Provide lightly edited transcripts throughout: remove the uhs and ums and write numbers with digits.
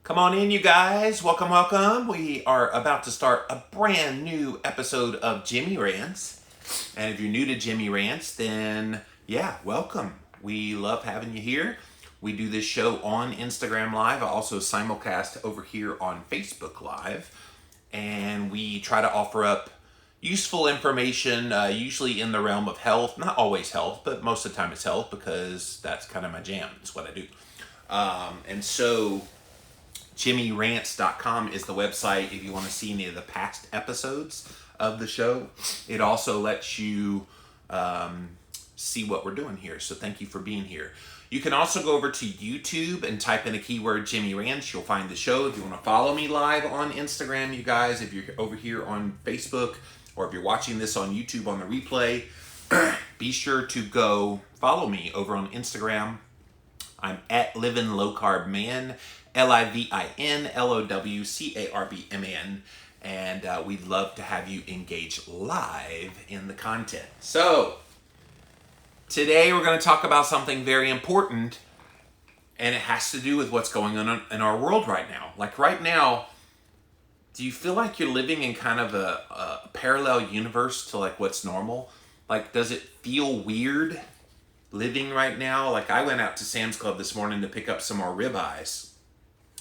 Come on in, you guys. Welcome, welcome. We are about to start a brand new episode of Jimmy Rants. And if you're new to Jimmy Rants, then yeah, welcome. We love having you here. We do this show on Instagram Live. I also simulcast over here on Facebook Live. And we try to offer up useful information, usually in the realm of health. Not always health, but most of the time it's health because that's kind of my jam. It's what I do. And so JimmyRants.com is the website if you want to see any of the past episodes of the show. It also lets you see what we're doing here. So thank you for being here. You can also go over to YouTube and type in a keyword Jimmy Rants. You'll find the show. If you want to follow me live on Instagram, you guys, if you're over here on Facebook, or if you're watching this on YouTube on the replay, be sure to go follow me over on Instagram. I'm at Livin' Low Carb Man, LIVINLOWCARBMAN, and we'd love to have you engage live in the content. So, today we're going to talk about something very important, and it has to do with what's going on in our world right now. Like right now, do you feel like you're living in kind of a parallel universe to like what's normal? Like, does it feel weird living right now? Like, I went out to Sam's Club this morning to pick up some more ribeyes.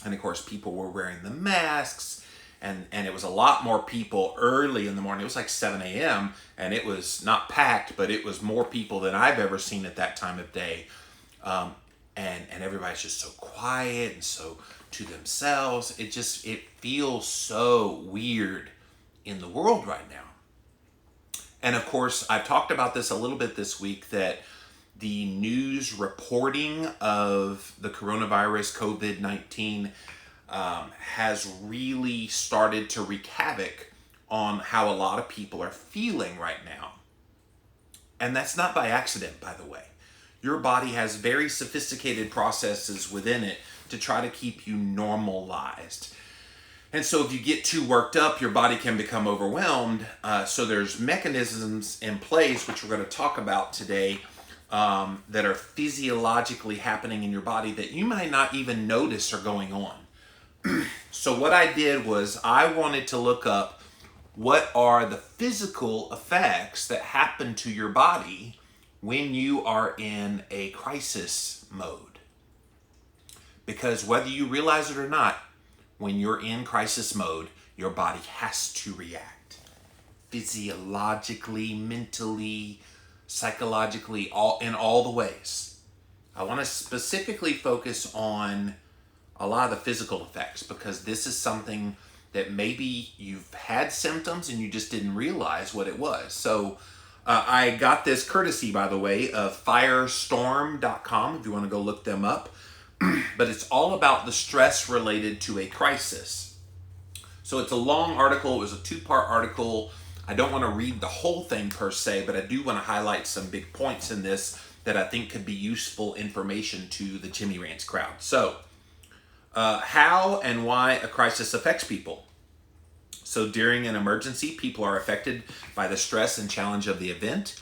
And of course, people were wearing the masks, and it was a lot more people early in the morning. It was like 7 a.m., and it was not packed, but it was more people than I've ever seen at that time of day. And everybody's just so quiet and so to themselves. It feels so weird in the world right now. And of course, I've talked about this a little bit this week, that the news reporting of the coronavirus, COVID-19, has really started to wreak havoc on how a lot of people are feeling right now. And that's not by accident, by the way. Your body has very sophisticated processes within it to try to keep you normalized. And so if you get too worked up, your body can become overwhelmed. So there's mechanisms in place, which we're going to talk about today, that are physiologically happening in your body that you might not even notice are going on. So what I did was I wanted to look up what are the physical effects that happen to your body when you are in a crisis mode. Because whether you realize it or not, when you're in crisis mode, your body has to react. Physiologically, mentally, psychologically, in all the ways. I want to specifically focus on a lot of the physical effects, because this is something that maybe you've had symptoms and you just didn't realize what it was. So I got this courtesy, by the way, of firestorm.com if you want to go look them up. But it's all about the stress related to a crisis. So it's a long article. It was a 2-part article. I don't want to read the whole thing per se, but I do want to highlight some big points in this that I think could be useful information to the Jimmy Rants crowd. So, how and why a crisis affects people. So during an emergency, people are affected by the stress and challenge of the event.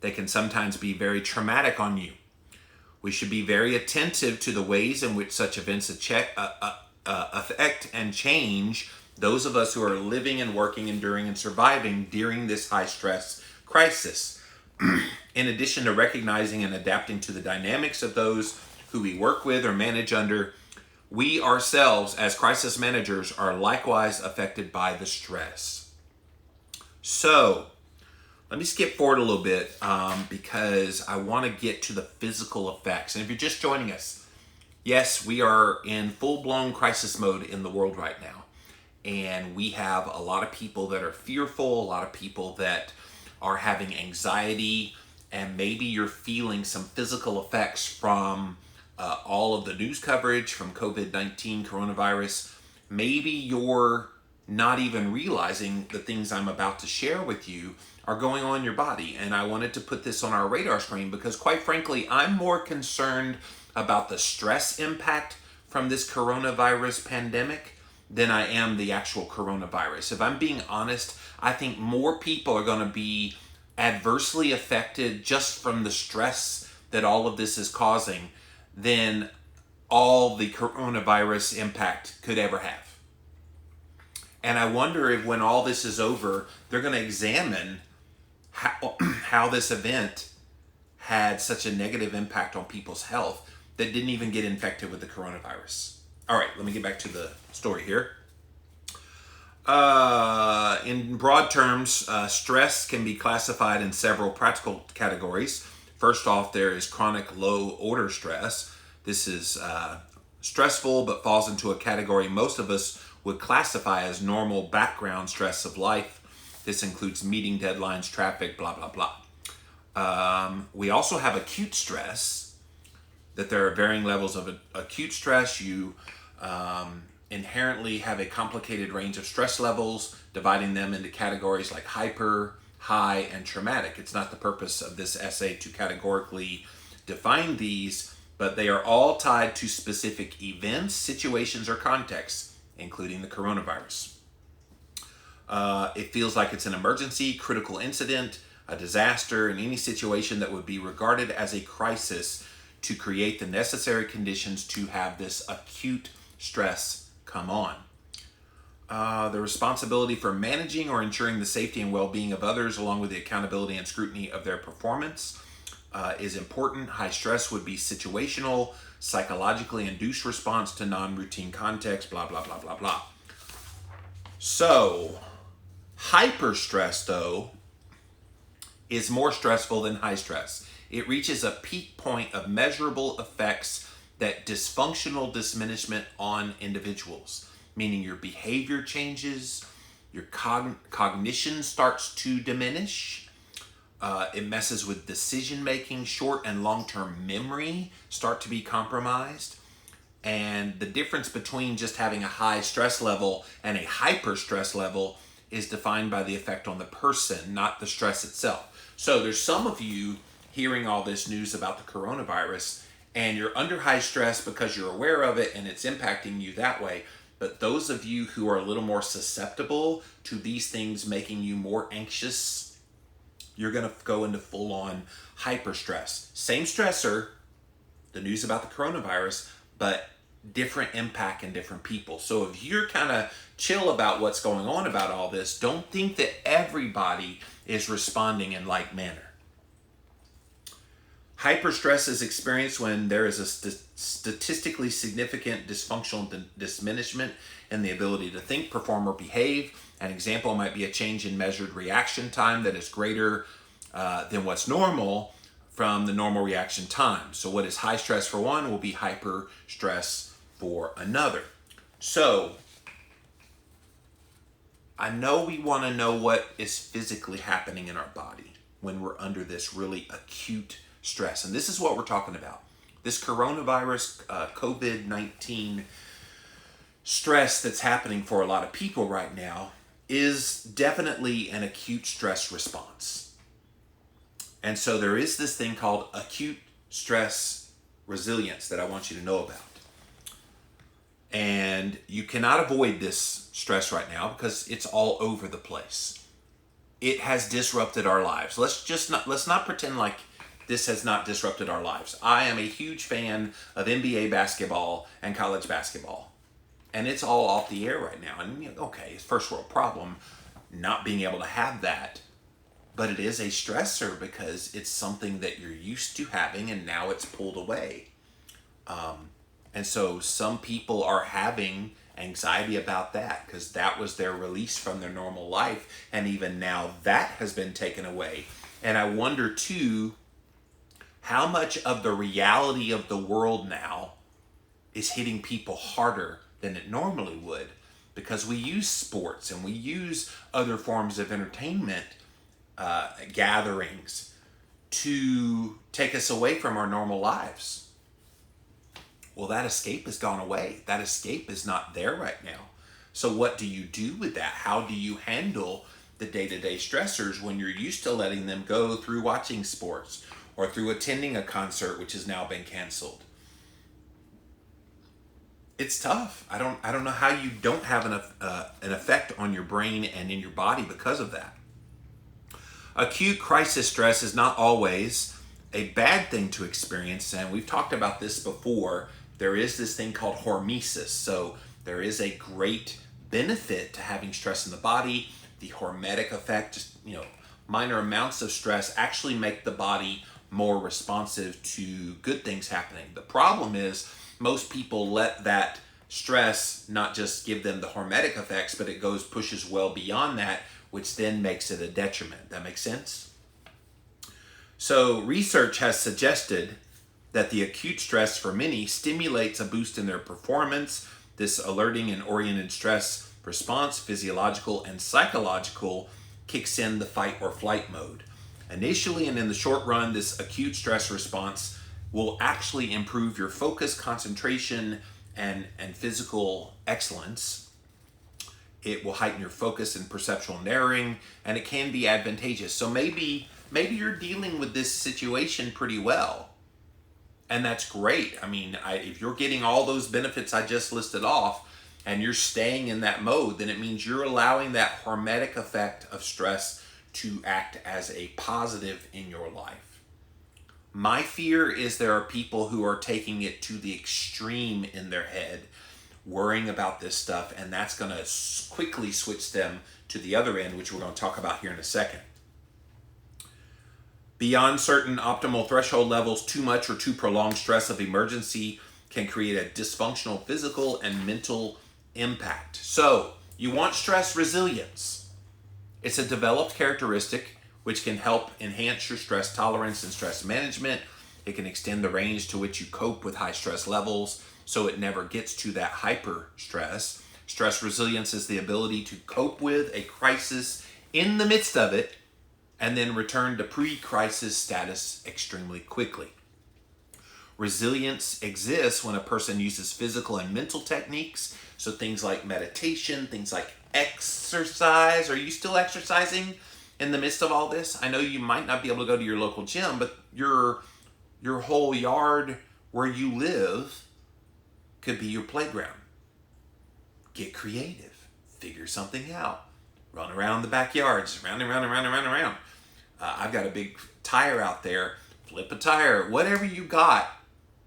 They can sometimes be very traumatic on you. We should be very attentive to the ways in which such events affect and change those of us who are living and working, enduring and surviving during this high stress crisis. In addition to recognizing and adapting to the dynamics of those who we work with or manage under, we ourselves as crisis managers are likewise affected by the stress. So, let me skip forward a little bit because I want to get to the physical effects. And if you're just joining us, yes, we are in full-blown crisis mode in the world right now. And we have a lot of people that are fearful, a lot of people that are having anxiety, and maybe you're feeling some physical effects from all of the news coverage from COVID-19 coronavirus. Maybe you're not even realizing the things I'm about to share with you are going on in your body. And I wanted to put this on our radar screen because, quite frankly, I'm more concerned about the stress impact from this coronavirus pandemic than I am the actual coronavirus. If I'm being honest, I think more people are going to be adversely affected just from the stress that all of this is causing than all the coronavirus impact could ever have. And I wonder if when all this is over, they're going to examine how this event had such a negative impact on people's health that didn't even get infected with the coronavirus. All right, let me get back to the story here. In broad terms, stress can be classified in several practical categories. First off, there is chronic low-order stress. This is stressful but falls into a category most of us would classify as normal background stress of life. This includes meeting deadlines, traffic, blah, blah, blah. We also have acute stress, that there are varying levels of acute stress. You inherently have a complicated range of stress levels, dividing them into categories like hyper, high, and traumatic. It's not the purpose of this essay to categorically define these, but they are all tied to specific events, situations, or contexts, including the coronavirus. It feels like it's an emergency, critical incident, a disaster, and any situation that would be regarded as a crisis to create the necessary conditions to have this acute stress come on. The responsibility for managing or ensuring the safety and well-being of others, along with the accountability and scrutiny of their performance, is important. High stress would be situational, psychologically induced response to non-routine context, blah, blah, blah, blah, blah. So, hyper stress, though, is more stressful than high stress. It reaches a peak point of measurable effects that dysfunctional diminishment on individuals, meaning your behavior changes, your cognition starts to diminish, it messes with decision making, short and long-term memory start to be compromised. And the difference between just having a high stress level and a hyper stress level is defined by the effect on the person, not the stress itself. So there's some of you hearing all this news about the coronavirus and you're under high stress because you're aware of it and it's impacting you that way. But those of you who are a little more susceptible to these things making you more anxious, you're going to go into full-on hyper stress. Same stressor, the news about the coronavirus, but different impact in different people. So if you're kind of chill about what's going on about all this, don't think that everybody is responding in like manner. Hyperstress is experienced when there is a statistically significant dysfunctional diminishment in the ability to think, perform, or behave. An example might be a change in measured reaction time that is greater than what's normal from the normal reaction time. So what is high stress for one will be hyper stress for another. So I know we want to know what is physically happening in our body when we're under this really acute stress. And this is what we're talking about. This coronavirus, COVID-19 stress that's happening for a lot of people right now is definitely an acute stress response. And so there is this thing called acute stress resilience that I want you to know about. And you cannot avoid this stress right now because it's all over the place. It has disrupted our lives. Let's not pretend like this has not disrupted our lives. I am a huge fan of NBA basketball and college basketball. And it's all off the air right now. And okay, it's first world problem not being able to have that. But it is a stressor because it's something that you're used to having and now it's pulled away. And so some people are having anxiety about that because that was their release from their normal life. And even now that has been taken away. And I wonder too, how much of the reality of the world now is hitting people harder than it normally would, because we use sports and we use other forms of entertainment gatherings to take us away from our normal lives. Well, that escape has gone away. That escape is not there right now. So what do you do with that? How do you handle the day-to-day stressors when you're used to letting them go through watching sports or through attending a concert which has now been canceled? It's tough. I don't know how you don't have an effect on your brain and in your body because of that. Acute crisis stress is not always a bad thing to experience, and we've talked about this before. there is this thing called hormesis. So there is a great benefit to having stress in the body. The hormetic effect, just, minor amounts of stress actually make the body more responsive to good things happening. The problem is most people let that stress not just give them the hormetic effects, but it pushes well beyond that, which then makes it a detriment. That makes sense? So research has suggested that the acute stress for many stimulates a boost in their performance. This alerting and oriented stress response, physiological and psychological, kicks in the fight or flight mode. Initially and in the short run, this acute stress response will actually improve your focus, concentration, and physical excellence. It will heighten your focus and perceptual narrowing, and it can be advantageous. So maybe you're dealing with this situation pretty well, and that's great. I mean, if you're getting all those benefits I just listed off, and you're staying in that mode, then it means you're allowing that hormetic effect of stress to act as a positive in your life. My fear is there are people who are taking it to the extreme in their head, worrying about this stuff, and that's going to quickly switch them to the other end, which we're going to talk about here in a second. Beyond certain optimal threshold levels, too much or too prolonged stress of emergency can create a dysfunctional physical and mental impact. So, you want stress resilience. It's a developed characteristic which can help enhance your stress tolerance and stress management. It can extend the range to which you cope with high stress levels so it never gets to that hyper stress. Stress resilience is the ability to cope with a crisis in the midst of it and then return to pre-crisis status extremely quickly. Resilience exists when a person uses physical and mental techniques, so things like meditation, things like exercise. Are you still exercising in the midst of all this? I know you might not be able to go to your local gym, but your whole yard where you live could be your playground. Get creative. Figure something out. Run around the backyards, round and round and round and round and round. I've got a big tire out there. Flip a tire. Whatever you got,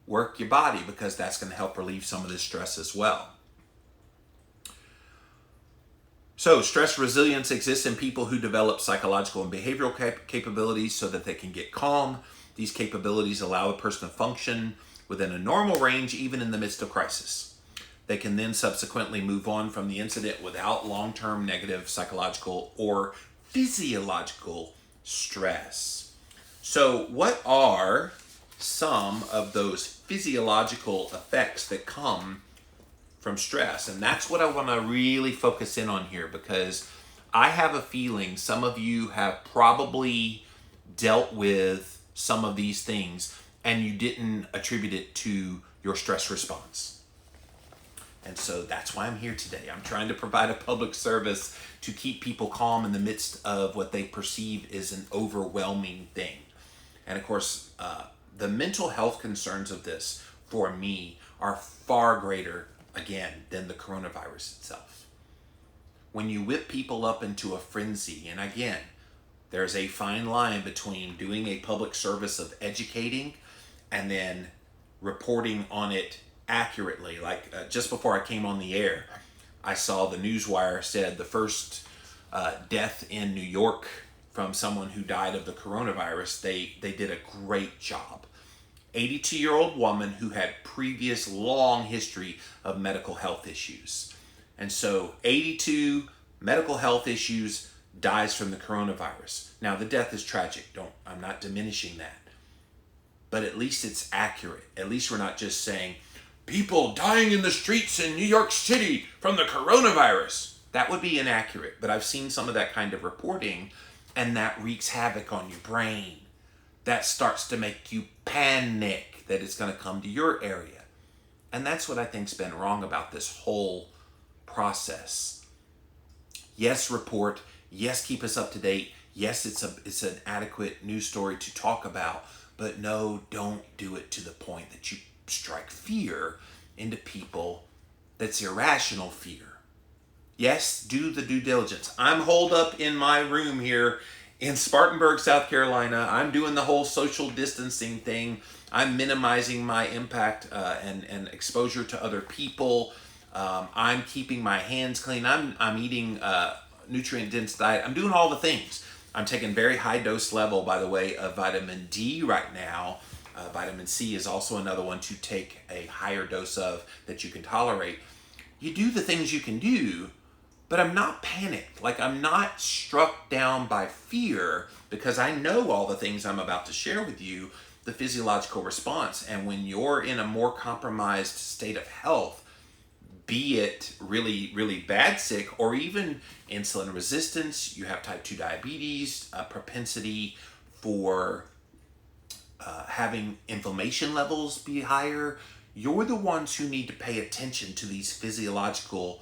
work your body, because that's going to help relieve some of this stress as well. So stress resilience exists in people who develop psychological and behavioral capabilities so that they can get calm. These capabilities allow a person to function within a normal range even in the midst of crisis. They can then subsequently move on from the incident without long-term negative psychological or physiological stress. So what are some of those physiological effects that come from stress? And that's what I want to really focus in on here, because I have a feeling some of you have probably dealt with some of these things and you didn't attribute it to your stress response. And so that's why I'm here today. I'm trying to provide a public service to keep people calm in the midst of what they perceive is an overwhelming thing. And of course, the mental health concerns of this for me are far greater, again, than the coronavirus itself. When you whip people up into a frenzy, and again, there's a fine line between doing a public service of educating and then reporting on it accurately. Like just before I came on the air, I saw the Newswire said the first death in New York from someone who died of the coronavirus. They did a great job. 82-year-old woman who had previous long history of medical health issues. And so 82 medical health issues, dies from the coronavirus. Now the death is tragic. I'm not diminishing that. But at least it's accurate. At least we're not just saying people dying in the streets in New York City from the coronavirus. That would be inaccurate. But I've seen some of that kind of reporting, and that wreaks havoc on your brain. That starts to make you panic that it's going to come to your area. And that's what I think's been wrong about this whole process. Yes, report. Yes, keep us up to date. Yes, it's an adequate news story to talk about. But no, don't do it to the point that you strike fear into people that's irrational fear. Yes, do the due diligence. I'm holed up in my room here in Spartanburg, South Carolina. I'm doing the whole social distancing thing. I'm minimizing my impact and exposure to other people. I'm keeping my hands clean. I'm eating nutrient dense diet. I'm doing all the things. I'm taking very high dose level, by the way, of vitamin D right now. Vitamin C is also another one to take a higher dose of that you can tolerate. You do the things you can do, but I'm not panicked. Like, I'm not struck down by fear because I know all the things I'm about to share with you, the physiological response. And when you're in a more compromised state of health, be it really, really bad sick or even insulin resistance, you have type 2 diabetes, a propensity for having inflammation levels be higher, you're the ones who need to pay attention to these physiological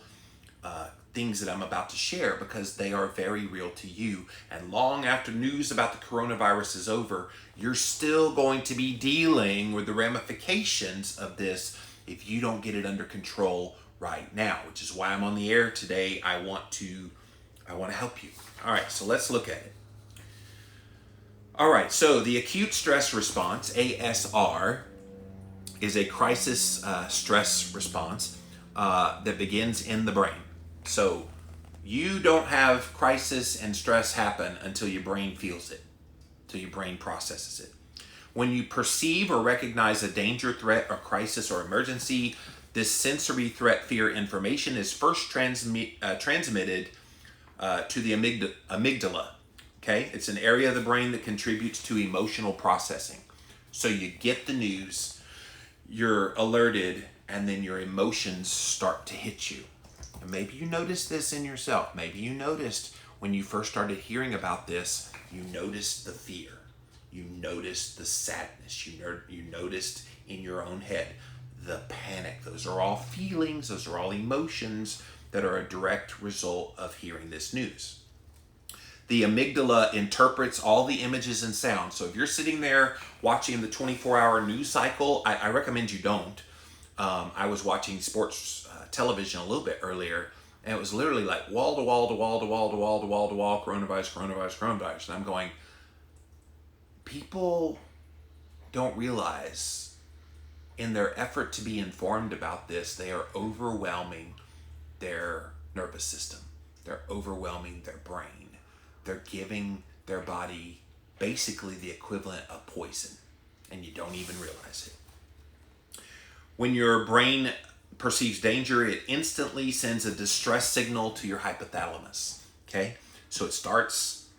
things that I'm about to share because they are very real to you. And long after news about the coronavirus is over, you're still going to be dealing with the ramifications of this if you don't get it under control right now, which is why I'm on the air today. I want to help you. All right, so let's look at it. All right, so the acute stress response, ASR, is a crisis stress response that begins in the brain. So you don't have crisis and stress happen until your brain feels it, until your brain processes it. When you perceive or recognize a danger, threat, or crisis or emergency, this sensory threat fear information is first transmitted to the amygdala. Okay, it's an area of the brain that contributes to emotional processing. So you get the news, you're alerted, and then your emotions start to hit you. And maybe you noticed this in yourself. Maybe you noticed when you first started hearing about this, you noticed the fear. You noticed the sadness. You noticed in your own head the panic. Those are all feelings. Those are all emotions that are a direct result of hearing this news. The amygdala interprets all the images and sounds. So if you're sitting there watching the 24-hour news cycle, I recommend you don't. I was watching sports television a little bit earlier, and it was literally like wall to wall to wall to wall to wall to wall to wall, coronavirus. And I'm going, people don't realize in their effort to be informed about this, they are overwhelming their nervous system. They're overwhelming their brain. They're giving their body basically the equivalent of poison, and you don't even realize it. When your brain perceives danger, it instantly sends a distress signal to your hypothalamus. Okay? So it starts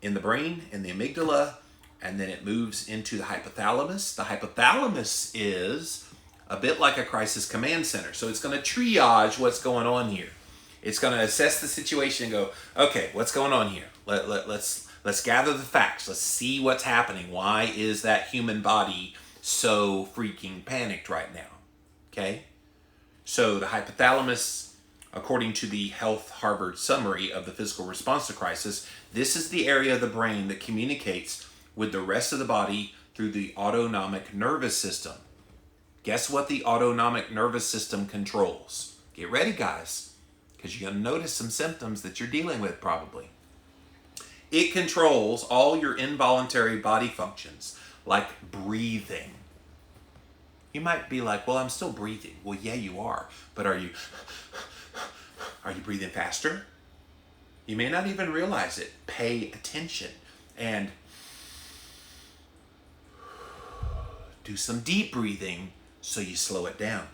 in the brain, in the amygdala, and then it moves into the hypothalamus. The hypothalamus is a bit like a crisis command center. So it's going to triage what's going on here. It's going to assess the situation and go, okay, what's going on here? Let's gather the facts. Let's see what's happening. Why is that human body so freaking panicked right now? Okay? So the hypothalamus, according to the Health Harvard summary of the physical response to crisis, this is the area of the brain that communicates with the rest of the body through the autonomic nervous system. Guess what the autonomic nervous system controls? Get ready, guys, because you're going to notice some symptoms that you're dealing with probably. It controls all your involuntary body functions, like breathing. You might be like, well, I'm still breathing. Well, yeah, you are. But are you breathing faster? You may not even realize it. Pay attention and do some deep breathing so you slow it down.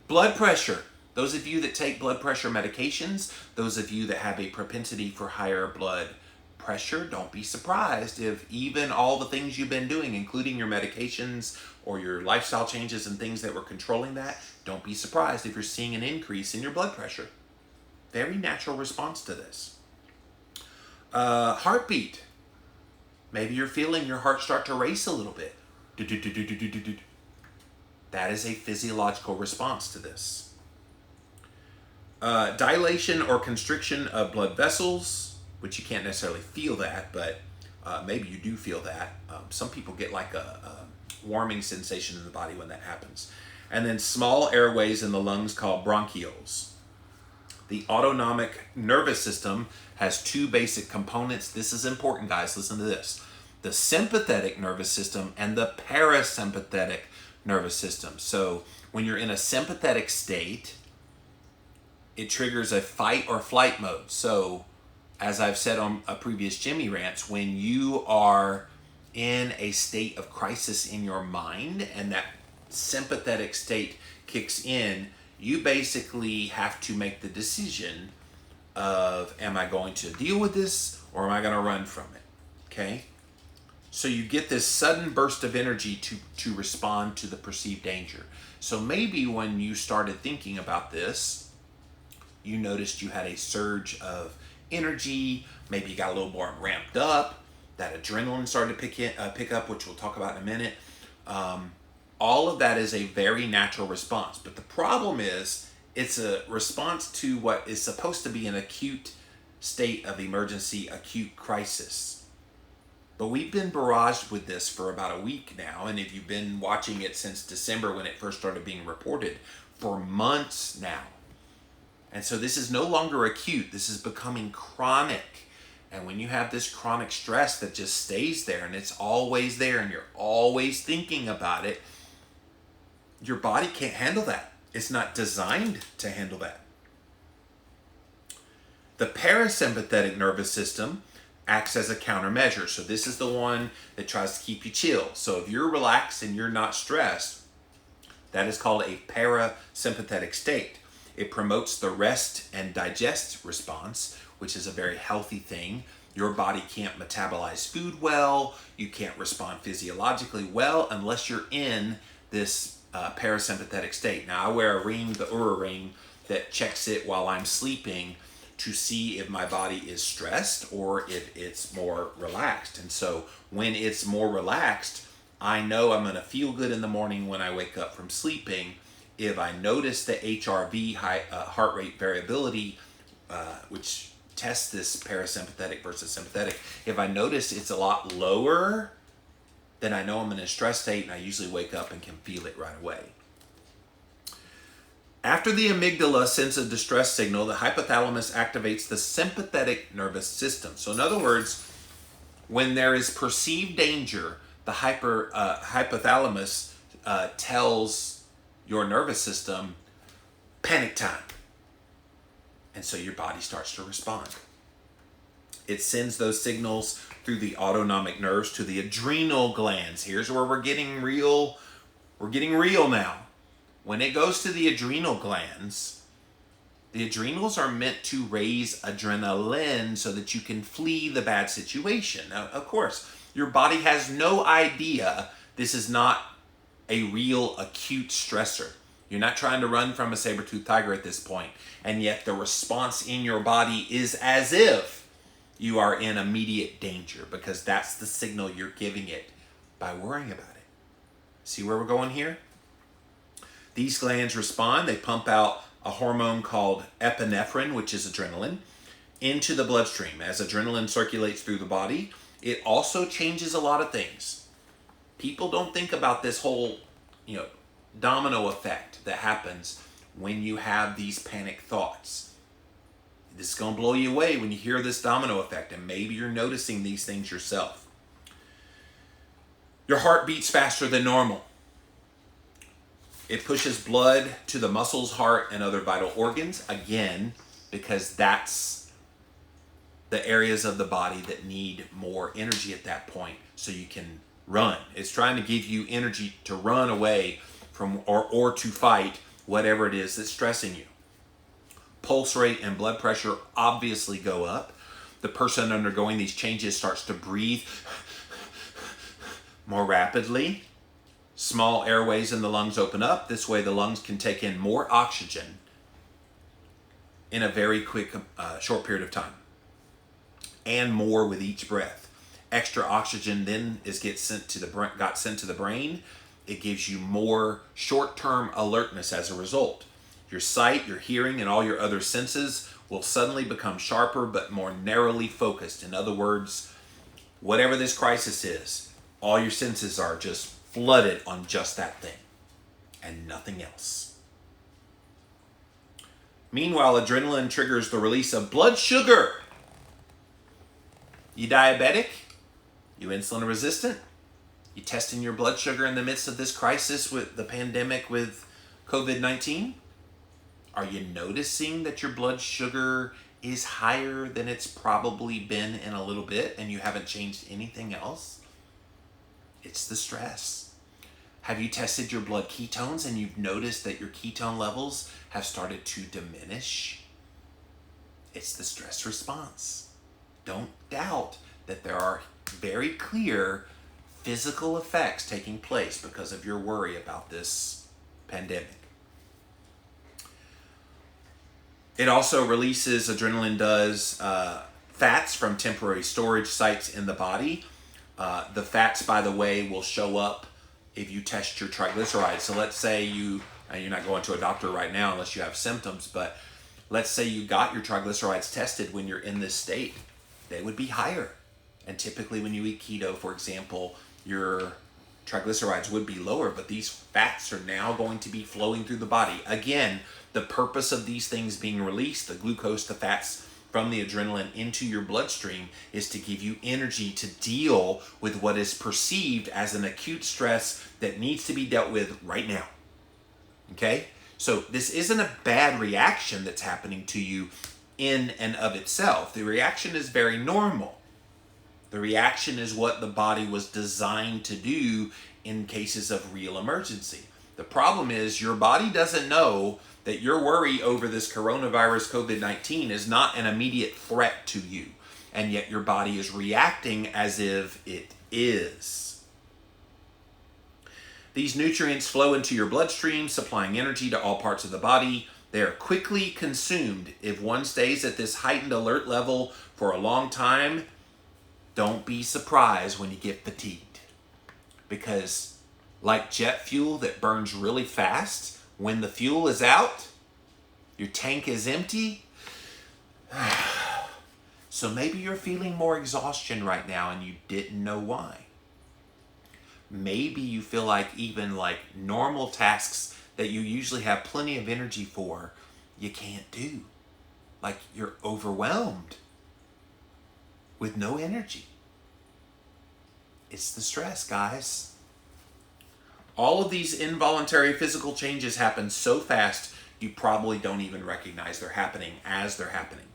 Blood pressure. Those of you that take blood pressure medications, those of you that have a propensity for higher blood pressure, don't be surprised if even all the things you've been doing, including your medications or your lifestyle changes and things that were controlling that, don't be surprised if you're seeing an increase in your blood pressure. Very natural response to this. Heartbeat. Maybe you're feeling your heart start to race a little bit. That is a physiological response to this. Dilation or constriction of blood vessels, which you can't necessarily feel that, but maybe you do feel that. Some people get like a warming sensation in the body when that happens. And then small airways in the lungs called bronchioles. The autonomic nervous system has two basic components. This is important, guys. Listen to this. The sympathetic nervous system and the parasympathetic nervous system. So when you're in a sympathetic state, it triggers a fight or flight mode. So as I've said on a previous Jimmy Rants, when you are in a state of crisis in your mind and that sympathetic state kicks in, you basically have to make the decision of, am I going to deal with this or am I going to run from it? Okay? So you get this sudden burst of energy to respond to the perceived danger. So maybe when you started thinking about this, you noticed you had a surge of energy, maybe you got a little more ramped up, that adrenaline started to pick up, which we'll talk about in a minute. All of that is a very natural response. But the problem is, it's a response to what is supposed to be an acute state of emergency, acute crisis. But we've been barraged with this for about a week now, and if you've been watching it since December when it first started being reported, for months now. And so this is no longer acute, this is becoming chronic. And when you have this chronic stress that just stays there and it's always there and you're always thinking about it, your body can't handle that. It's not designed to handle that. The parasympathetic nervous system acts as a countermeasure. So this is the one that tries to keep you chill. So if you're relaxed and you're not stressed, that is called a parasympathetic state. It promotes the rest and digest response, which is a very healthy thing. Your body can't metabolize food well. You can't respond physiologically well unless you're in this parasympathetic state. Now, I wear a ring, the Oura ring, that checks it while I'm sleeping to see if my body is stressed or if it's more relaxed. And so when it's more relaxed, I know I'm going to feel good in the morning when I wake up from sleeping. If I notice the HRV, heart rate variability, which tests this parasympathetic versus sympathetic, if I notice it's a lot lower, then I know I'm in a stress state and I usually wake up and can feel it right away. After the amygdala sends a distress signal, the hypothalamus activates the sympathetic nervous system. So in other words, when there is perceived danger, the hypothalamus tells your nervous system, panic time. And so your body starts to respond. It sends those signals through the autonomic nerves to the adrenal glands. Here's where we're getting real. We're getting real now. When it goes to the adrenal glands, the adrenals are meant to raise adrenaline so that you can flee the bad situation. Now, of course, your body has no idea this is not a real acute stressor. You're not trying to run from a saber-toothed tiger at this point, and yet the response in your body is as if you are in immediate danger, because that's the signal you're giving it by worrying about it. See where we're going here? These glands respond. They pump out a hormone called epinephrine, which is adrenaline, into the bloodstream. As adrenaline circulates through the body, it also changes a lot of things. People don't think about this whole, domino effect that happens when you have these panic thoughts. This is going to blow you away when you hear this domino effect, and maybe you're noticing these things yourself. Your heart beats faster than normal. It pushes blood to the muscles, heart, and other vital organs, again, because that's the areas of the body that need more energy at that point so you can run. It's trying to give you energy to run away from or to fight whatever it is that's stressing you. Pulse rate and blood pressure obviously go up. The person undergoing these changes starts to breathe more rapidly. Small airways in the lungs open up. This way the lungs can take in more oxygen in a very quick, short period of time, and more with each breath. Extra oxygen then got sent to the brain. It gives you more short-term alertness as a result. Your sight, your hearing, and all your other senses will suddenly become sharper but more narrowly focused. In other words, whatever this crisis is, all your senses are just flooded on just that thing and nothing else. Meanwhile, adrenaline triggers the release of blood sugar. You diabetic? You insulin resistant? You testing your blood sugar in the midst of this crisis with the pandemic with COVID-19? Are you noticing that your blood sugar is higher than it's probably been in a little bit and you haven't changed anything else? It's the stress. Have you tested your blood ketones and you've noticed that your ketone levels have started to diminish? It's the stress response. Don't doubt that there are very clear physical effects taking place because of your worry about this pandemic. It also releases, adrenaline does, fats from temporary storage sites in the body. The fats, by the way, will show up if you test your triglycerides. So let's say you're not going to a doctor right now unless you have symptoms, but let's say you got your triglycerides tested when you're in this state. They would be higher. And typically when you eat keto, for example, your triglycerides would be lower, but these fats are now going to be flowing through the body. Again, the purpose of these things being released, the glucose, the fats from the adrenaline into your bloodstream, is to give you energy to deal with what is perceived as an acute stress that needs to be dealt with right now. Okay? So this isn't a bad reaction that's happening to you in and of itself. The reaction is very normal. The reaction is what the body was designed to do in cases of real emergency. The problem is your body doesn't know that your worry over this coronavirus COVID-19 is not an immediate threat to you, and yet your body is reacting as if it is. These nutrients flow into your bloodstream, supplying energy to all parts of the body. They are quickly consumed. If one stays at this heightened alert level for a long time, don't be surprised when you get fatigued. Because like jet fuel that burns really fast, when the fuel is out, your tank is empty. So maybe you're feeling more exhaustion right now and you didn't know why. Maybe you feel like even like normal tasks that you usually have plenty of energy for, you can't do. Like you're overwhelmed with no energy. It's the stress, guys. All of these involuntary physical changes happen so fast, you probably don't even recognize they're happening as they're happening.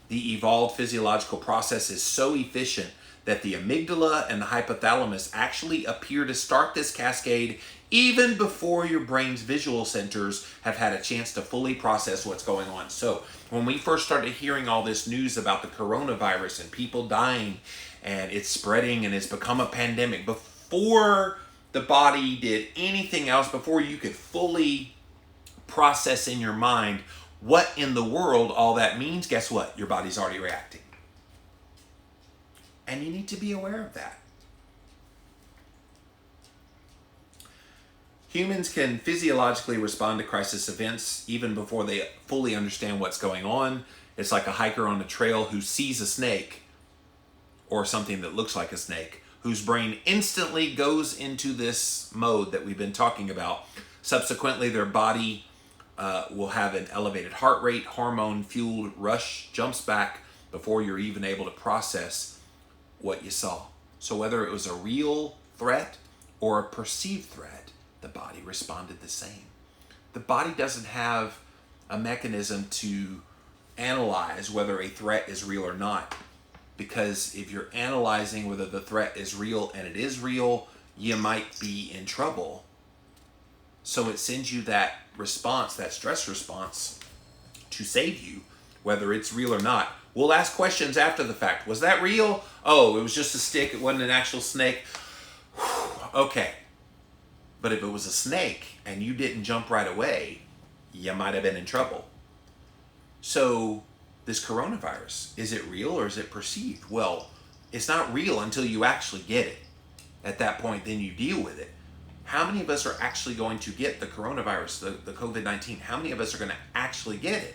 The evolved physiological process is so efficient that the amygdala and the hypothalamus actually appear to start this cascade even before your brain's visual centers have had a chance to fully process what's going on. So when we first started hearing all this news about the coronavirus and people dying and it's spreading and it's become a pandemic, before the body did anything else, before you could fully process in your mind what in the world all that means, guess what? Your body's already reacting. And you need to be aware of that. Humans can physiologically respond to crisis events even before they fully understand what's going on. It's like a hiker on a trail who sees a snake or something that looks like a snake, whose brain instantly goes into this mode that we've been talking about. Subsequently, their body will have an elevated heart rate, hormone-fueled rush, jumps back before you're even able to process what you saw. So whether it was a real threat or a perceived threat, the body responded the same. The body doesn't have a mechanism to analyze whether a threat is real or not. Because if you're analyzing whether the threat is real and it is real, you might be in trouble. So it sends you that response, that stress response, to save you, whether it's real or not. We'll ask questions after the fact. Was that real? Oh, it was just a stick. It wasn't an actual snake. Okay. But if it was a snake and you didn't jump right away, you might have been in trouble. So this coronavirus, is it real or is it perceived? Well, it's not real until you actually get it. At that point, then you deal with it. How many of us are actually going to get the coronavirus, the COVID-19? How many of us are going to actually get it?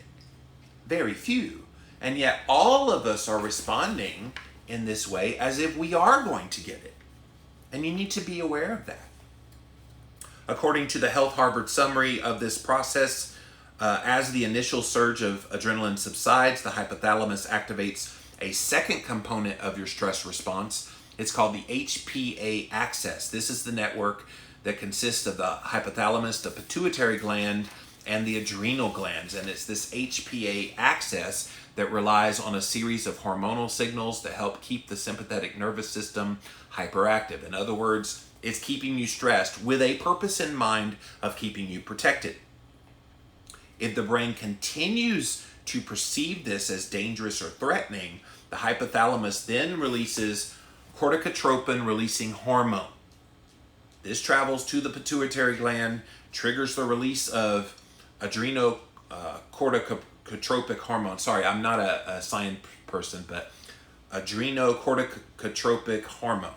Very few. And yet all of us are responding in this way as if we are going to get it. And you need to be aware of that. According to the Health Harvard summary of this process, As the initial surge of adrenaline subsides, the hypothalamus activates a second component of your stress response. It's called the HPA axis. This is the network that consists of the hypothalamus, the pituitary gland, and the adrenal glands. And it's this HPA axis that relies on a series of hormonal signals that help keep the sympathetic nervous system hyperactive. In other words, it's keeping you stressed with a purpose in mind of keeping you protected. If the brain continues to perceive this as dangerous or threatening, the hypothalamus then releases corticotropin releasing hormone. This travels to the pituitary gland, triggers the release of adrenocorticotropic hormone. Sorry, I'm not a science person, but adrenocorticotropic hormone.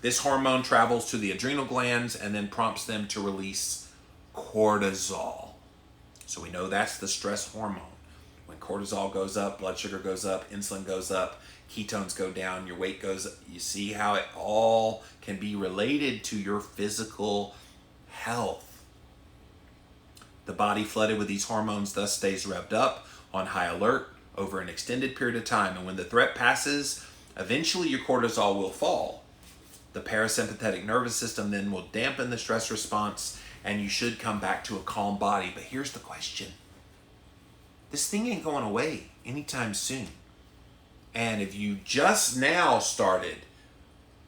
This hormone travels to the adrenal glands and then prompts them to release cortisol. So we know that's the stress hormone. When cortisol goes up, blood sugar goes up, insulin goes up, ketones go down, your weight goes up. You see how it all can be related to your physical health. The body flooded with these hormones thus stays revved up, on high alert, over an extended period of time. And when the threat passes, eventually your cortisol will fall. The parasympathetic nervous system then will dampen the stress response, and you should come back to a calm body. But here's the question. This thing ain't going away anytime soon. And if you just now started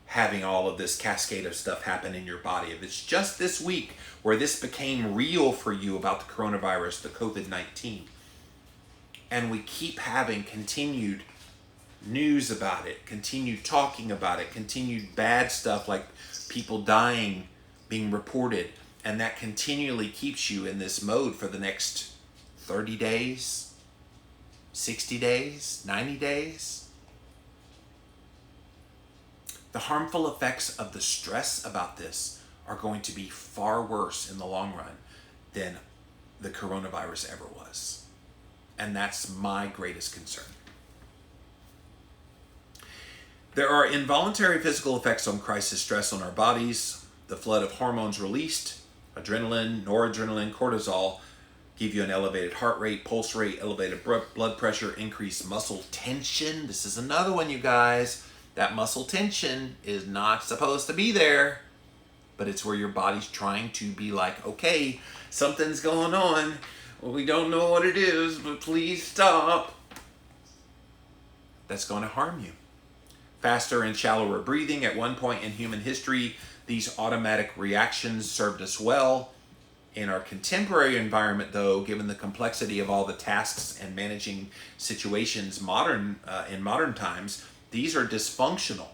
having all of this cascade of stuff happen in your body, if it's just this week where this became real for you about the coronavirus, the COVID-19, and we keep having continued news about it, continued talking about it, continued bad stuff like people dying being reported, and that continually keeps you in this mode for the next 30 days, 60 days, 90 days. The harmful effects of the stress about this are going to be far worse in the long run than the coronavirus ever was. And that's my greatest concern. There are involuntary physical effects on crisis stress on our bodies. The flood of hormones released, adrenaline, noradrenaline, cortisol, give you an elevated heart rate, pulse rate, elevated blood pressure, increased muscle tension. This is another one, you guys. That muscle tension is not supposed to be there, but it's where your body's trying to be like, okay, something's going on. Well, we don't know what it is, but please stop. That's going to harm you. Faster and shallower breathing. At one point in human history, these automatic reactions served us well. In our contemporary environment, though, given the complexity of all the tasks and managing situations in modern times, these are dysfunctional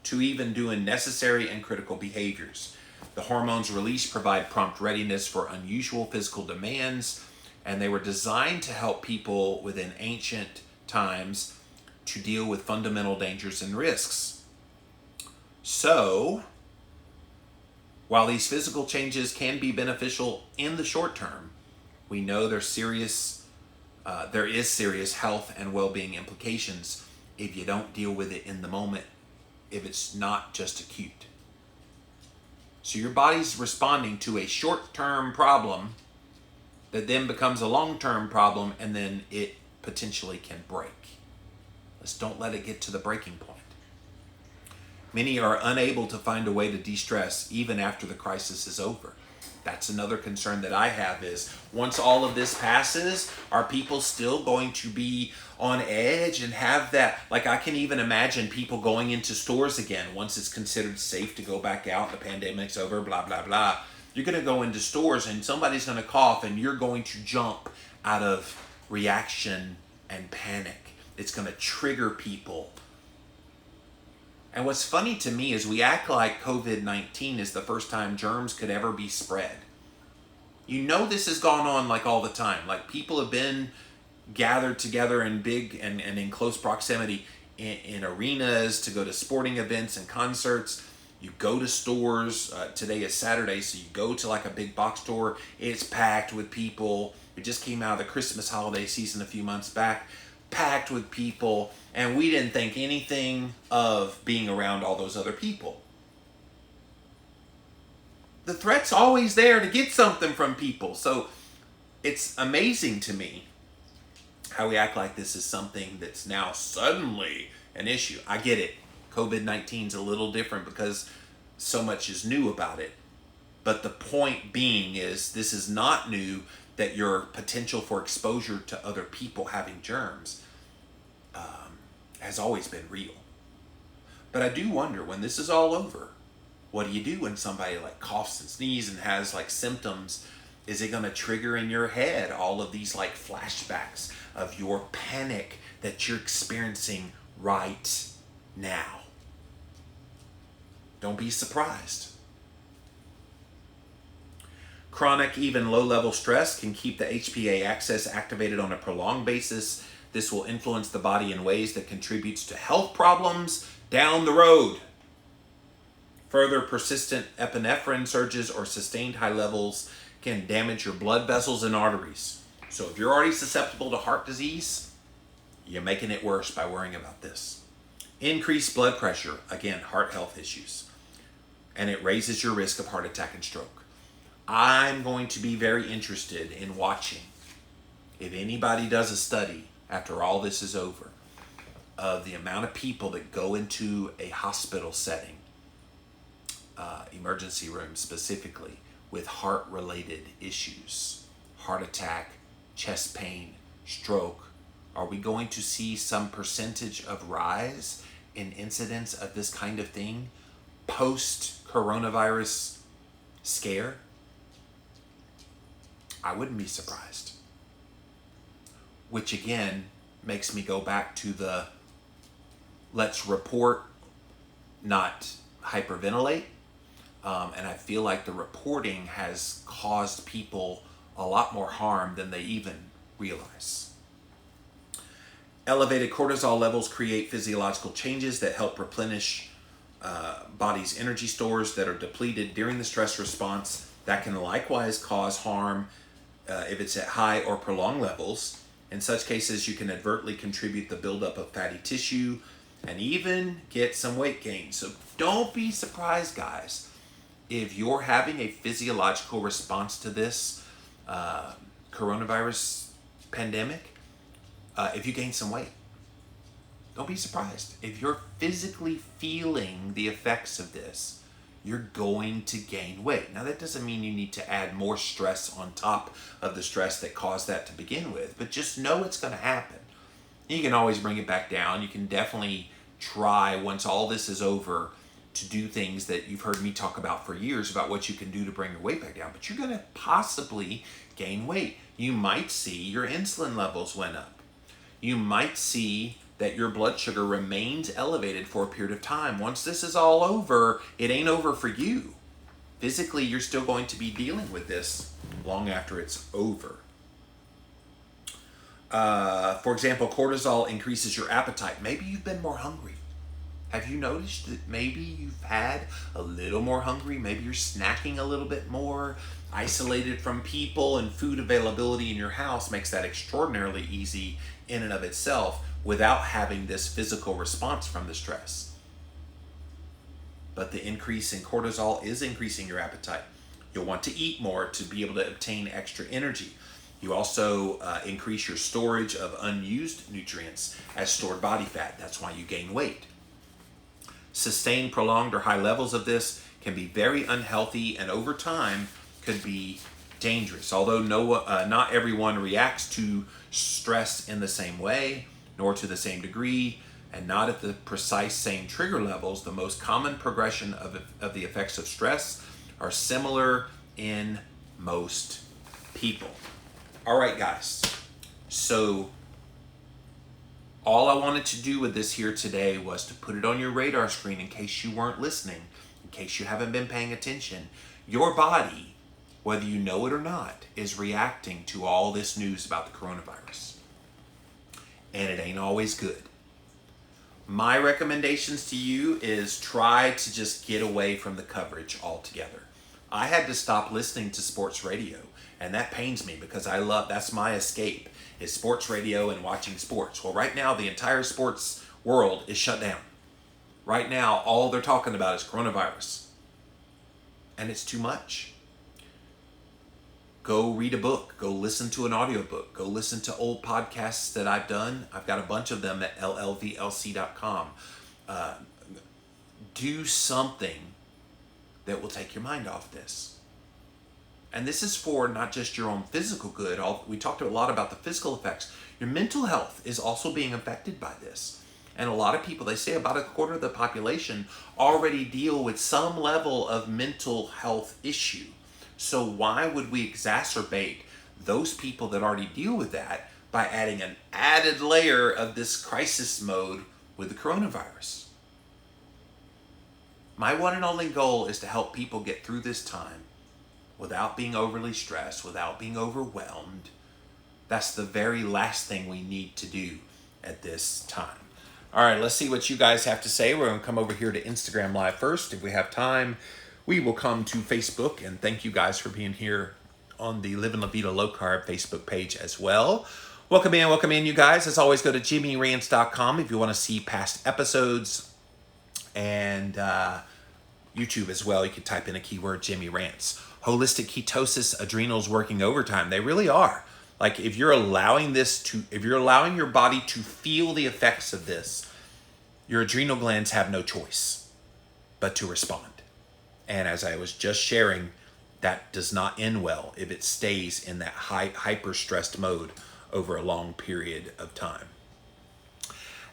to even doing necessary and critical behaviors. The hormones released provide prompt readiness for unusual physical demands, and they were designed to help people within ancient times to deal with fundamental dangers and risks. So, while these physical changes can be beneficial in the short term, we know there is serious health and well-being implications if you don't deal with it in the moment, if it's not just acute. So your body's responding to a short-term problem that then becomes a long-term problem, and then it potentially can break. Let's don't let it get to the breaking point. Many are unable to find a way to de-stress even after the crisis is over. That's another concern that I have is, once all of this passes, are people still going to be on edge and have that? Like, I can even imagine people going into stores again once it's considered safe to go back out, the pandemic's over, blah, blah, blah. You're going to go into stores and somebody's going to cough and you're going to jump out of reaction and panic. It's going to trigger people. And what's funny to me is we act like COVID-19 is the first time germs could ever be spread. You know this has gone on like all the time. Like, people have been gathered together in big and in close proximity in arenas to go to sporting events and concerts. You go to stores. Today is Saturday, so you go to like a big box store. It's packed with people. It just came out of the Christmas holiday season a few months back. Packed with people, and we didn't think anything of being around all those other people. The threat's always there to get something from people. So it's amazing to me how we act like this is something that's now suddenly an issue. I get it. COVID-19 is a little different because so much is new about it. But the point being is this is not new, that your potential for exposure to other people having germs has always been real. But I do wonder, when this is all over, what do you do when somebody like coughs and sneezes and has like symptoms? Is it going to trigger in your head all of these like flashbacks of your panic that you're experiencing right now? Don't be surprised. Chronic, even low-level stress can keep the HPA axis activated on a prolonged basis. This will influence the body in ways that contributes to health problems down the road. Further, persistent epinephrine surges or sustained high levels can damage your blood vessels and arteries. So if you're already susceptible to heart disease, you're making it worse by worrying about this. Increased blood pressure, again, heart health issues. And it raises your risk of heart attack and stroke. I'm going to be very interested in watching if anybody does a study after all this is over of the amount of people that go into a hospital setting, emergency room specifically, with heart-related issues, heart attack, chest pain, stroke. Are we going to see some percentage of rise in incidence of this kind of thing post-coronavirus scare? I wouldn't be surprised. Which again makes me go back to the let's report, not hyperventilate. And I feel like the reporting has caused people a lot more harm than they even realize. Elevated cortisol levels create physiological changes that help replenish body's energy stores that are depleted during the stress response. That can likewise cause harm if it's at high or prolonged levels. In such cases, you can advertently contribute the buildup of fatty tissue and even get some weight gain. So don't be surprised, guys, if you're having a physiological response to this coronavirus pandemic, if you gain some weight. Don't be surprised. If you're physically feeling the effects of this, you're going to gain weight. Now, that doesn't mean you need to add more stress on top of the stress that caused that to begin with, but just know it's going to happen. You can always bring it back down. You can definitely try, once all this is over, to do things that you've heard me talk about for years about what you can do to bring your weight back down, but you're going to possibly gain weight. You might see your insulin levels went up. You might see that your blood sugar remains elevated for a period of time. Once this is all over, it ain't over for you. Physically, you're still going to be dealing with this long after it's over. For example, cortisol increases your appetite. Maybe you've been more hungry. Have you noticed that maybe you've had a little more hungry? Maybe you're snacking a little bit more. Isolated from people and food availability in your house makes that extraordinarily easy in and of itself without having this physical response from the stress. But the increase in cortisol is increasing your appetite. You'll want to eat more to be able to obtain extra energy. You also increase your storage of unused nutrients as stored body fat. That's why you gain weight. Sustained, prolonged, or high levels of this can be very unhealthy and over time could be dangerous. Although not everyone reacts to stress in the same way, nor to the same degree, and not at the precise same trigger levels, the most common progression of the effects of stress are similar in most people. All right, guys. So all I wanted to do with this here today was to put it on your radar screen in case you weren't listening, in case you haven't been paying attention. Your body, whether you know it or not, is reacting to all this news about the coronavirus. And it ain't always good. My recommendations to you is try to just get away from the coverage altogether. I had to stop listening to sports radio, and that pains me because that's my escape, is sports radio and watching sports. Well, right now, the entire sports world is shut down. Right now, all they're talking about is coronavirus. And it's too much. Go read a book. Go listen to an audiobook. Go listen to old podcasts that I've done. I've got a bunch of them at llvlc.com. Do something that will take your mind off this. And this is for not just your own physical good. We talked a lot about the physical effects. Your mental health is also being affected by this. And a lot of people, they say about a quarter of the population already deal with some level of mental health issue. So why would we exacerbate those people that already deal with that by adding an added layer of this crisis mode with the coronavirus? My one and only goal is to help people get through this time without being overly stressed, without being overwhelmed. That's the very last thing we need to do at this time. All right, let's see what you guys have to say. We're going to come over here to Instagram Live first. If we have time, we will come to Facebook. And thank you guys for being here on the Living La Vida Low Carb Facebook page as well. Welcome in, you guys. As always, go to jimmyrants.com if you want to see past episodes. And YouTube as well. You can type in a keyword, Jimmy Rants. Holistic ketosis, adrenals working overtime. They really are. Like if you're allowing your body to feel the effects of this, your adrenal glands have no choice but to respond. And as I was just sharing, that does not end well if it stays in that hyper-stressed mode over a long period of time.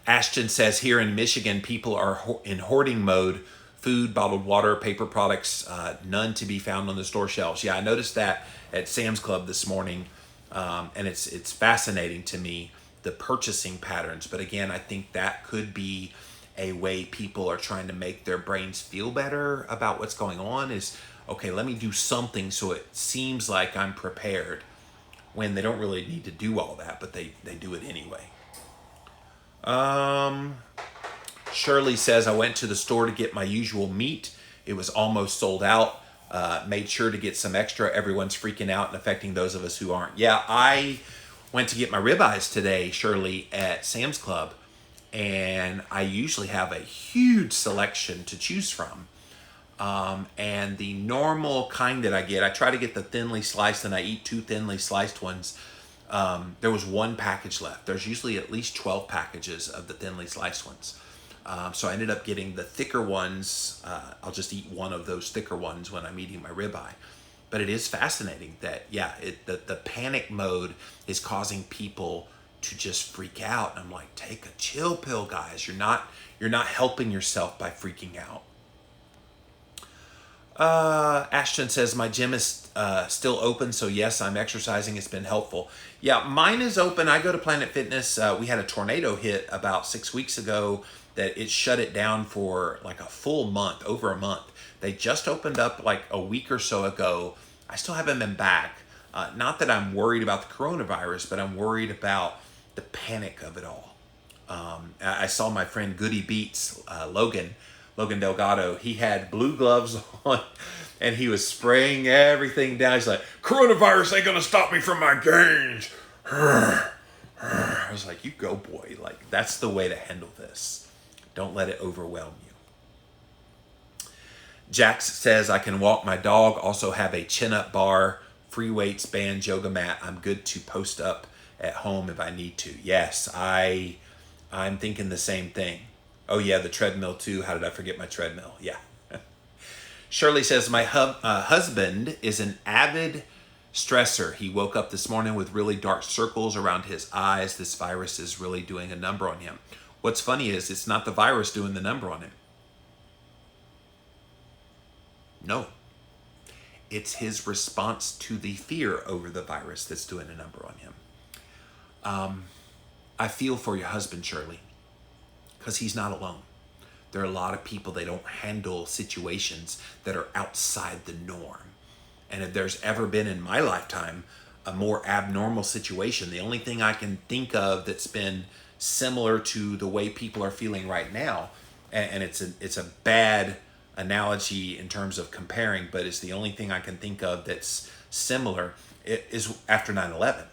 Ashton says here in Michigan, people are in hoarding mode. Food, bottled water, paper products, none to be found on the store shelves. Yeah, I noticed that at Sam's Club this morning. And it's fascinating to me, the purchasing patterns. But again, I think that could be a way people are trying to make their brains feel better about what's going on is, okay, let me do something so it seems like I'm prepared, when they don't really need to do all that, but they do it anyway. Shirley says, I went to the store to get my usual meat. It was almost sold out. Made sure to get some extra. Everyone's freaking out and affecting those of us who aren't. Yeah, I went to get my ribeyes today, Shirley, at Sam's Club. And I usually have a huge selection to choose from. And the normal kind that I get, I try to get the thinly sliced, and I eat 2 thinly sliced ones. There was 1 package left. There's usually at least 12 packages of the thinly sliced ones. So I ended up getting the thicker ones. I'll just eat one of those thicker ones when I'm eating my ribeye. But it is fascinating that, the panic mode is causing people to just freak out. And I'm like, take a chill pill, guys. You're not helping yourself by freaking out. Ashton says, my gym is still open, so yes, I'm exercising. It's been helpful. Yeah, mine is open. I go to Planet Fitness. We had a tornado hit about 6 weeks ago that it shut it down for like a full month, over a month. They just opened up like a week or so ago. I still haven't been back. Not that I'm worried about the coronavirus, but I'm worried about the panic of it all. I saw my friend Goody Beats, Logan Delgado. He had blue gloves on and he was spraying everything down. He's like, coronavirus ain't gonna stop me from my gains. I was like, you go, boy. Like, that's the way to handle this. Don't let it overwhelm you. Jax says, I can walk my dog, also have a chin-up bar, free weights, band, yoga mat. I'm good to post up at home if I need to. Yes, I'm thinking the same thing. Oh yeah, the treadmill too. How did I forget my treadmill? Yeah. Shirley says, my husband is an avid stressor. He woke up this morning with really dark circles around his eyes. This virus is really doing a number on him. What's funny is it's not the virus doing the number on him. No. It's his response to the fear over the virus that's doing a number on him. I feel for your husband, Shirley, because he's not alone. There are a lot of people, they don't handle situations that are outside the norm. And if there's ever been in my lifetime a more abnormal situation, the only thing I can think of that's been similar to the way people are feeling right now, and it's a bad analogy in terms of comparing, but it's the only thing I can think of that's similar, is after 9/11.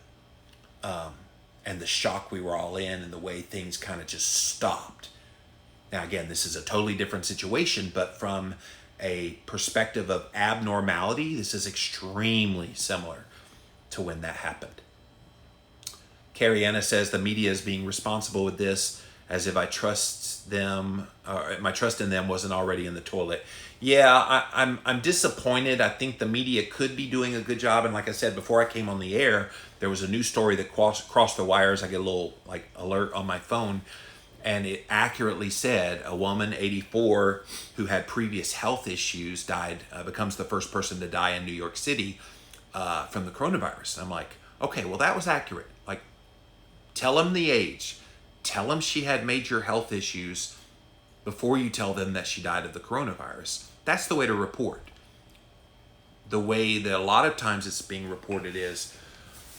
And the shock we were all in and the way things kind of just stopped. Now, again, this is a totally different situation, but from a perspective of abnormality, this is extremely similar. to when that happened. Carrie Anna says the media is being responsible with this, as if I trust them, or my trust in them wasn't already in the toilet. Yeah, I'm disappointed. I think the media could be doing a good job. And like I said, before I came on the air, there was a news story that crossed the wires. I get a little alert on my phone, and it accurately said a woman, 84, who had previous health issues, becomes the first person to die in New York City from the coronavirus. And I'm like, okay, well, that was accurate. Like, tell them the age. Tell them she had major health issues before you tell them that she died of the coronavirus. That's the way to report. The way that a lot of times it's being reported is,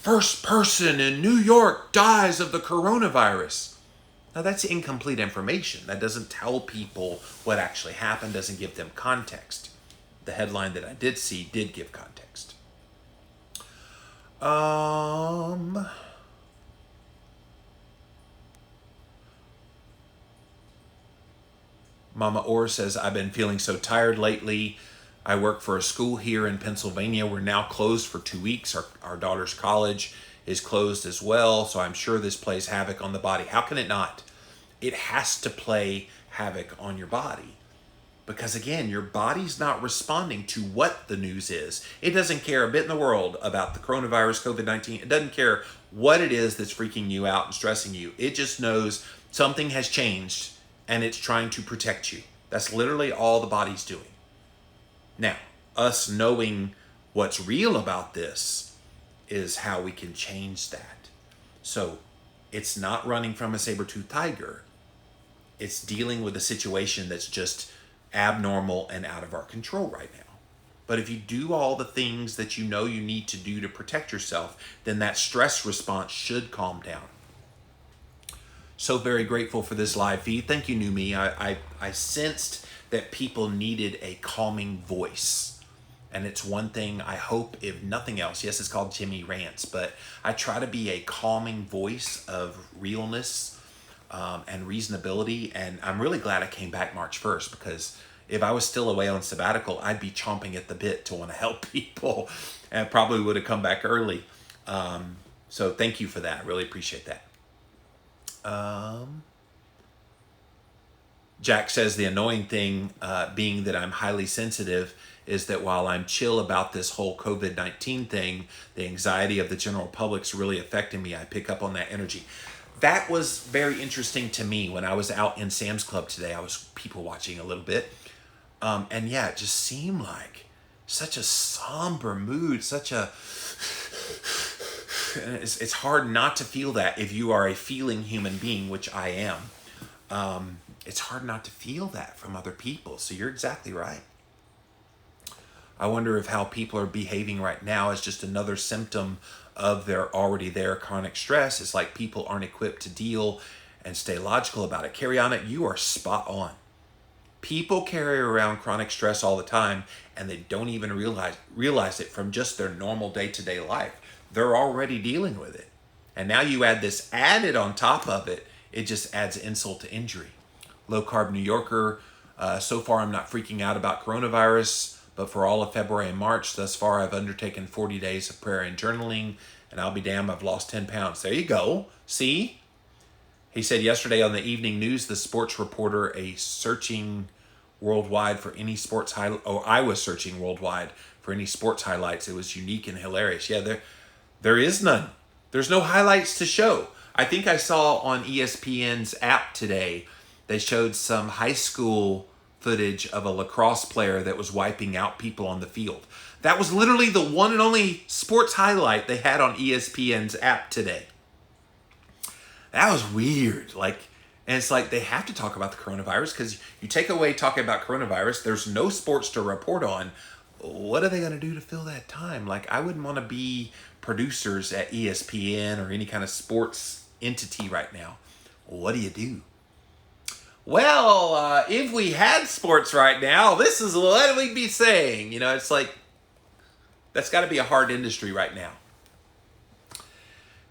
first person in New York dies of the coronavirus. Now that's incomplete information. That doesn't tell people what actually happened, doesn't give them context. The headline that I did see did give context. Mama Orr says, I've been feeling so tired lately. I work for a school here in Pennsylvania. We're now closed for 2 weeks. Our daughter's college is closed as well, so I'm sure this plays havoc on the body. How can it not? It has to play havoc on your body. Because again, your body's not responding to what the news is. It doesn't care a bit in the world about the coronavirus, COVID-19. It doesn't care what it is that's freaking you out and stressing you. It just knows something has changed and it's trying to protect you. That's literally all the body's doing. Now, us knowing what's real about this is how we can change that. So it's not running from a saber-toothed tiger. It's dealing with a situation that's just abnormal and out of our control right now. But if you do all the things that you know you need to do to protect yourself, then that stress response should calm down. So very grateful for this live feed. Thank you, Numi. I sensed that people needed a calming voice. And it's one thing I hope, if nothing else, yes, it's called Jimmy Rants, but I try to be a calming voice of realness and reasonability. And I'm really glad I came back March 1st, because if I was still away on sabbatical, I'd be chomping at the bit to want to help people, and probably would have come back early. So thank you for that. I really appreciate that. Jack says the annoying thing being that I'm highly sensitive is that while I'm chill about this whole COVID-19 thing, the anxiety of the general public's really affecting me. I pick up on that energy. That was very interesting to me when I was out in Sam's Club today. I was people watching a little bit. And yeah, it just seemed like such a somber mood, it's hard not to feel that if you are a feeling human being, which I am. It's hard not to feel that from other people. So you're exactly right. I wonder if how people are behaving right now is just another symptom of their already there chronic stress. It's like people aren't equipped to deal and stay logical about it. Kariana, you are spot on. People carry around chronic stress all the time, and they don't even realize it from just their normal day-to-day life. They're already dealing with it. And now you add this added on top of it, it just adds insult to injury. Low Carb New Yorker, so far I'm not freaking out about coronavirus, but for all of February and March, thus far I've undertaken 40 days of prayer and journaling, and I'll be damned, I've lost 10 pounds. There you go. See? He said yesterday on the evening news, the sports reporter, searching worldwide for any sports highlight, I was searching worldwide for any sports highlights. It was unique and hilarious. Yeah, there is none. There's no highlights to show. I think I saw on ESPN's app today, they showed some high school footage of a lacrosse player that was wiping out people on the field. That was literally the one and only sports highlight they had on ESPN's app today. That was weird. And it's like they have to talk about the coronavirus, because you take away talking about coronavirus, there's no sports to report on. What are they going to do to fill that time? I wouldn't want to be producers at ESPN or any kind of sports entity right now. What do you do? Well, if we had sports right now, this is what we'd be saying. It's like, that's got to be a hard industry right now.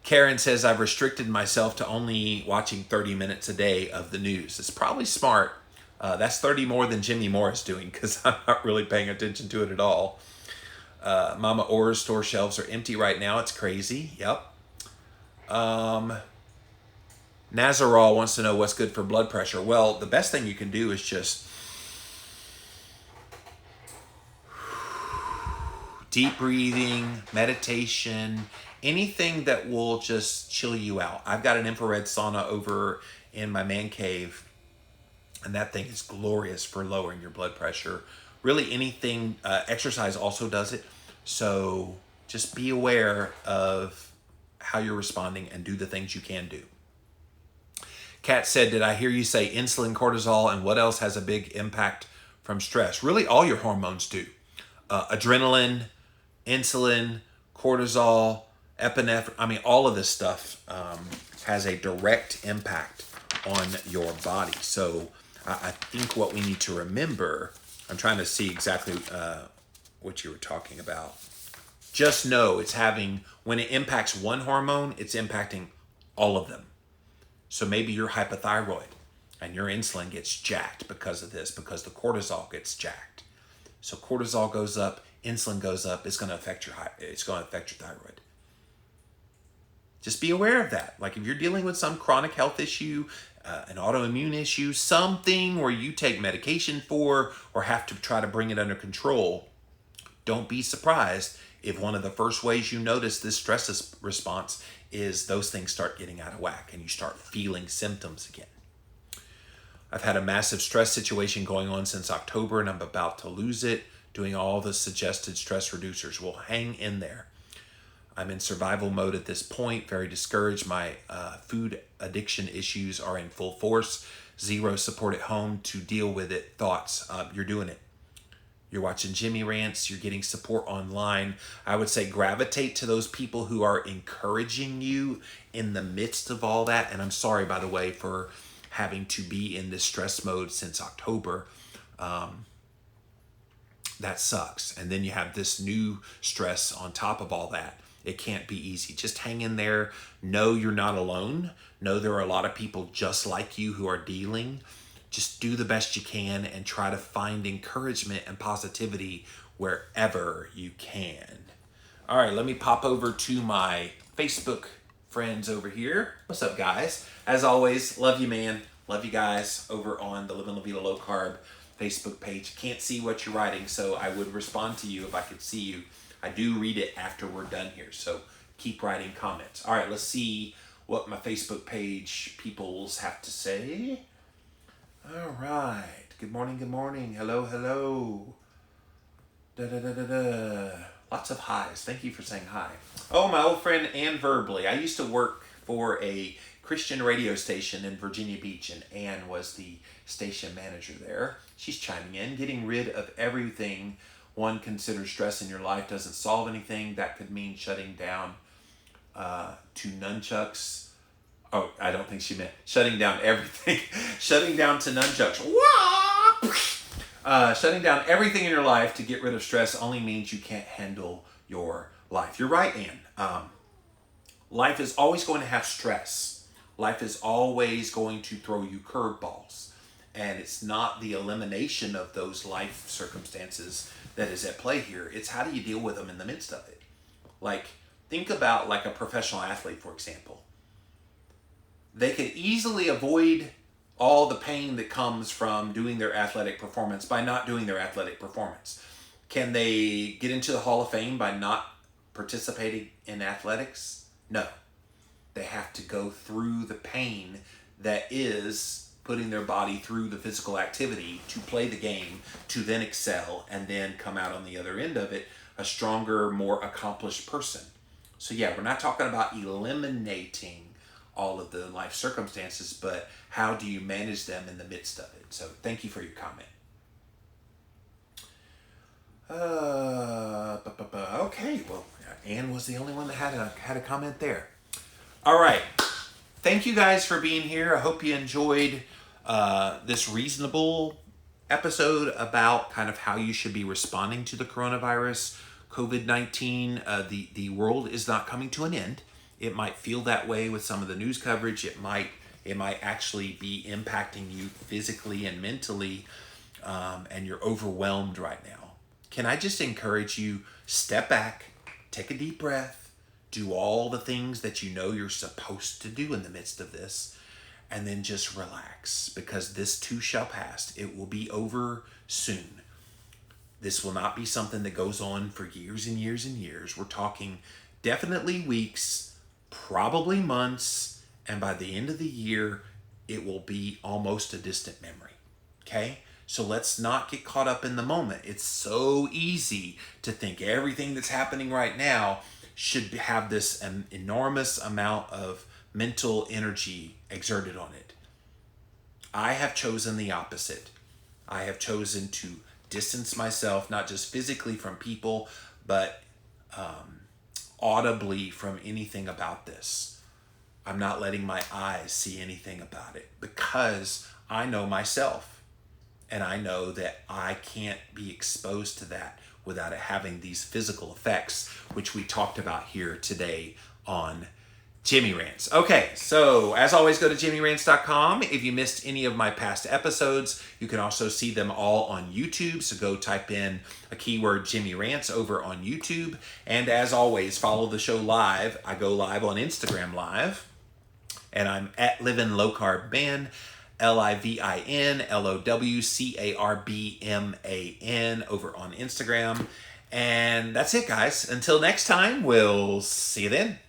Karen says, I've restricted myself to only watching 30 minutes a day of the news. It's probably smart. That's 30 more than Jimmy Moore is doing, because I'm not really paying attention to it at all. Mama Ora's store shelves are empty right now. It's crazy. Yep. Nazarol wants to know what's good for blood pressure. Well, the best thing you can do is just deep breathing, meditation, anything that will just chill you out. I've got an infrared sauna over in my man cave, and that thing is glorious for lowering your blood pressure. Really anything, exercise also does it. So just be aware of how you're responding and do the things you can do. Kat said, did I hear you say insulin, cortisol, and what else has a big impact from stress? Really, all your hormones do. Adrenaline, insulin, cortisol, epinephrine. I mean, all of this stuff has a direct impact on your body. So I think what we need to remember, I'm trying to see exactly what you were talking about. Just know it's having, when it impacts one hormone, it's impacting all of them. So maybe you're hypothyroid and your insulin gets jacked because of this, because the cortisol gets jacked. So cortisol goes up, insulin goes up, it's going to affect your thyroid. Just be aware of that. Like if you're dealing with some chronic health issue, an autoimmune issue, something where you take medication for or have to try to bring it under control, don't be surprised if one of the first ways you notice this stress response is those things start getting out of whack and you start feeling symptoms again. I've had a massive stress situation going on since October and I'm about to lose it. Doing all the suggested stress reducers. Will hang in there. I'm in survival mode at this point, very discouraged. My food addiction issues are in full force. Zero support at home to deal with it. Thoughts? You're doing it. You're watching Jimmy Rants. You're getting support online. I would say gravitate to those people who are encouraging you in the midst of all that. And I'm sorry, by the way, for having to be in this stress mode since October. That sucks. And then you have this new stress on top of all that. It can't be easy. Just hang in there. Know you're not alone. Know there are a lot of people just like you who are dealing. Just do the best you can and try to find encouragement and positivity wherever you can. All right, let me pop over to my Facebook friends over here. What's up, guys? As always, love you, man. Love you guys over on the Living La Vida Low Carb Facebook page. Can't see what you're writing, so I would respond to you if I could see you. I do read it after we're done here, so keep writing comments. All right, let's see what my Facebook page peoples have to say. All right. Good morning, good morning. Hello, hello. Da-da-da-da-da. Lots of highs. Thank you for saying hi. Oh, my old friend Ann Verbly. I used to work for a Christian radio station in Virginia Beach, and Ann was the station manager there. She's chiming in. Getting rid of everything one considers stress in your life doesn't solve anything. That could mean shutting down to nunchucks. Oh, I don't think she meant shutting down everything. Shutting down to nunchucks. Shutting down everything in your life to get rid of stress only means you can't handle your life. You're right, Ann. Life is always going to have stress. Life is always going to throw you curveballs. And it's not the elimination of those life circumstances that is at play here. It's how do you deal with them in the midst of it. Like, think about like a professional athlete, for example. They could easily avoid all the pain that comes from doing their athletic performance by not doing their athletic performance. Can they get into the Hall of Fame by not participating in athletics? No. They have to go through the pain that is putting their body through the physical activity to play the game, to then excel, and then come out on the other end of it a stronger, more accomplished person. So yeah, we're not talking about eliminating all of the life circumstances, but how do you manage them in the midst of it? So thank you for your comment. Okay, well, Ann was the only one that had a comment there. All right. Thank you guys for being here. I hope you enjoyed this reasonable episode about kind of how you should be responding to the coronavirus, COVID-19. The world is not coming to an end. It might feel that way with some of the news coverage. It might actually be impacting you physically and mentally, and you're overwhelmed right now. Can I just encourage you, step back, take a deep breath, do all the things that you know you're supposed to do in the midst of this, and then just relax, because this too shall pass. It will be over soon. This will not be something that goes on for years and years and years. We're talking definitely weeks, probably months, and by the end of the year, it will be almost a distant memory. Okay? So let's not get caught up in the moment. It's so easy to think everything that's happening right now should have this enormous amount of mental energy exerted on it. I have chosen the opposite. I have chosen to distance myself, not just physically from people, but audibly from anything about this. I'm not letting my eyes see anything about it, because I know myself, and I know that I can't be exposed to that without it having these physical effects, which we talked about here today on Jimmy Rants. Okay, so as always, go to jimmyrants.com. If you missed any of my past episodes, you can also see them all on YouTube. So go type in a keyword Jimmy Rants over on YouTube. And as always, follow the show live. I go live on Instagram Live, and I'm at Livin' Low Carb Man, LIVINLOWCARBMAN over on Instagram. And that's it, guys. Until next time, we'll see you then.